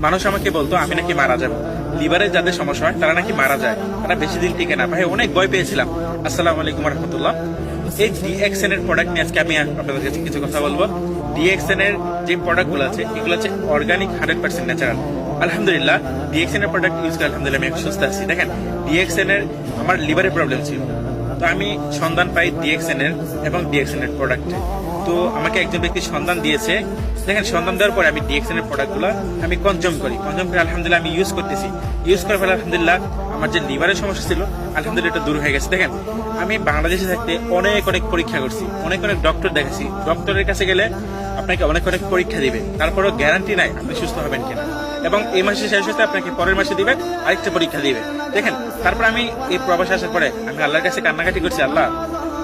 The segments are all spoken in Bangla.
মানুষ আমাকে বলতো আমি নাকি মারা যাবো। লিভারের যাদের সমস্যা হয় তারা নাকি মারা যায়, তারা বেশি দিন টিকে না। ভাই অনেক ভয় পেয়েছিলাম। আসসালামু আলাইকুম রহমতুল্লাহ। এই ডিএক্সএন এর প্রোডাক্ট নিয়ে আজকে আমি আপনাদের কাছে কিছু কথা বলবো। ডিএক্সএন এর যে প্রোডাক্ট গুলো আছে এগুলো হচ্ছে অর্গানিক 100% ন্যাচারাল। আলহামদুলিল্লাহ ডিএক্সএন এর প্রোডাক্ট ইউজ করে আলহামদুলিল্লাহ আমি সুস্থ আছি। দেখেন ডিএক্সএন এর আমার লিভারের প্রবলেম ছিল, তো আমি সন্ধান পাই ডিএক্সএন এর এবং ডিএক্সএন এর প্রোডাক্টে। তো আমাকে একজন ব্যক্তি সন্ধান দিয়েছে। দেখেন সন্ধান দেওয়ার পরে আমি ডিএক্সএন এর প্রোডাক্টগুলো আমি কনজিউম করে আলহামদুলিল্লাহ আমি ইউজ করতেছি। ইউজ করার পরে আলহামদুলিল্লাহ আমার যে লিভারের সমস্যা ছিল আলহামদুলিল্লাহ এটা দূর হয়ে গেছে। দেখেন আমি বাংলাদেশে থাকতে অনেক পরীক্ষা করছি, অনেক ডক্টর দেখেছি। ডক্টরের কাছে গেলে আপনাকে অনেক পরীক্ষা দিবে, তারপরেও গ্যারান্টি নাই আপনি সুস্থ হবেন কিনা। এবং এই মাসে শেষ হতে আপনাকে পরের মাসে দিবে আরেকটা পরীক্ষা দিবে। দেখেন তারপর আমি এই প্রবাসে আসার পরে আমি আল্লাহর কাছে কান্নাকাটি করছি, আল্লাহ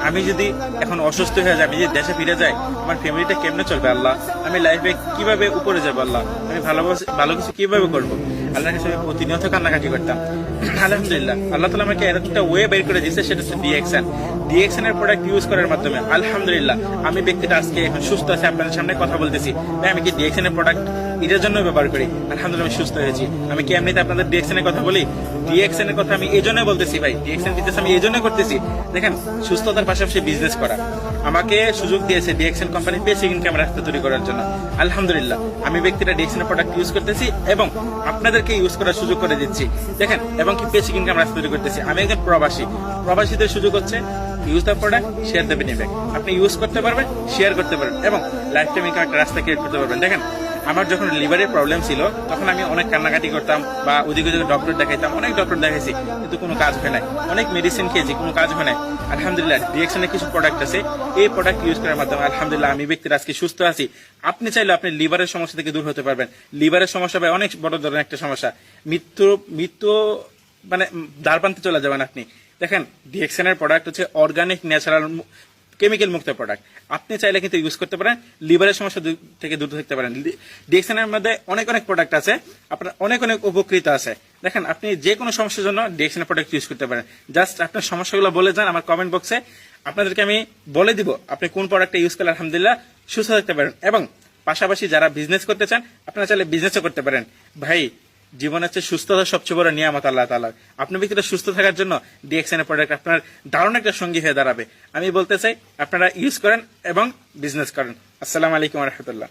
আমি যদি এখন অসুস্থ হয়ে যাই, আমি যদি দেশে ফিরে যাই, আমার ফ্যামিলিটা কেমনে চলবে আল্লাহ, আমি লাইফে কিভাবে উপরে যাবো আল্লাহ, আমি ভালো কিছু কিভাবে করবো। আল্লাহর কাছে প্রতিনিয়ত কান্নাকাটি করতাম। আলহামদুলিল্লাহ আল্লাহ তাআলা আমাকে একটা ওয়ে বের করে দিচ্ছে, সেটা হচ্ছে ডিএক্সএন এর প্রোডাক্ট ইউজ করার মাধ্যমে আলহামদুলিল্লাহ আমি ব্যক্তিটা আজকে এখন সুস্থ আছে, আপনাদের সামনে কথা বলতেছি। তাই আমি কি ডিএক্সএন এর প্রোডাক্ট এটার জন্য ব্যবহার করি, আলহামদুলিল্লাহ আমি সুস্থ হয়েছি। আমি কি এমনিতে আপনাদের ডিএক্সএন এর কথা বলি? ডিএক্সএন এর কথা আমি এই জন্য বলতেছি ভাই, ডিএক্সএন বিজনেস আমি এই জন্য করতেছি। দেখেন সুস্থতার পাশাপাশি বিজনেস করা, আমাকে সুযোগ দিয়েছে ডিএক্সএন কোম্পানি বেসিক ইনকাম রাস্তা তৈরি করার জন্য। আলহামদুলিল্লাহ আমি ব্যক্তিটা ডিএক্সএন এর প্রোডাক্ট ইউজ করতেছি এবং আপনাদেরকে ইউজ করার সুযোগ করে দিচ্ছি। দেখেন এবং কি বেসিক ইনকাম রাস্তা তৈরি করতেছি। আমি একজন প্রবাসীদের সুযোগ হচ্ছে use the product, share the benefit. আপনি ইউজ করতে পারবেন, শেয়ার করতে পারবেন এবং লাইফ টাইম ইনকাম একটা রাস্তা ক্রিয়েট করতে পারবেন। দেখেন আমার যখন লিভারের প্রবলেম ছিল তখন আমি অনেক কান্নাকাটি করতাম বা ওদিকে ডক্টর দেখাইতাম, অনেক ডক্টর দেখাইছি কিন্তু কোনো কাজ হয় নাই, অনেক মেডিসিন খেয়েছি কোনো কাজ হয় নাই। আলহামদুলিল্লাহ ডিএক্সএন এর কিছু প্রোডাক্ট আছে, এই প্রোডাক্ট ইউজ করার মাধ্যমে আলহামদুলিল্লাহ আমি ব্যক্তির আজকে সুস্থ আছি। আপনি চাইলে আপনি লিভারের সমস্যা থেকে দূর হতে পারবেন। লিভারের সমস্যা ভাই অনেক বড় ধরনের একটা সমস্যা, মৃত্যু মানে দ্বারপ্রান্তে চলে যাবেন আপনি। দেখেন ডিএক্সএন এর প্রোডাক্ট হচ্ছে অর্গানিক ন্যাচারাল কেমিক্যাল মুক্ত প্রোডাক্ট। আপনি চাইলে কিন্তু ইউজ করতে পারেন, লিভারের সমস্যা থেকে দূর থাকতে পারেন। ডিএক্সএন এর মধ্যে অনেক প্রোডাক্ট আছে, আপনার অনেক উপকৃত আছে। দেখেন আপনি যে কোনো সমস্যার জন্য ডিএক্সএন এর প্রোডাক্ট ইউজ করতে পারেন। জাস্ট আপনার সমস্যাগুলো বলে যান আমার কমেন্ট বক্সে, আপনাদেরকে আমি বলে দিব আপনি কোন প্রোডাক্টটা ইউজ করলে আলহামদুলিল্লাহ সুস্থ থাকতে পারেন। এবং পাশাপাশি যারা বিজনেস করতে চান আপনারা চাইলে বিজনেসও করতে পারেন। ভাই জীবন হচ্ছে সুস্থতা সবচেয়ে বড় নিয়ামত আল্লাহ তাআলার। আপনি ব্যক্তিটা সুস্থ থাকার জন্য ডিএক্সএন এর প্রোডাক্ট আপনার দারুণ একটা সঙ্গী হয়ে দাঁড়াবে। আমি বলতে চাই আপনারা ইউজ করেন এবং বিজনেস করেন। আসসালামু আলাইকুম ওয়া রাহমাতুল্লাহ।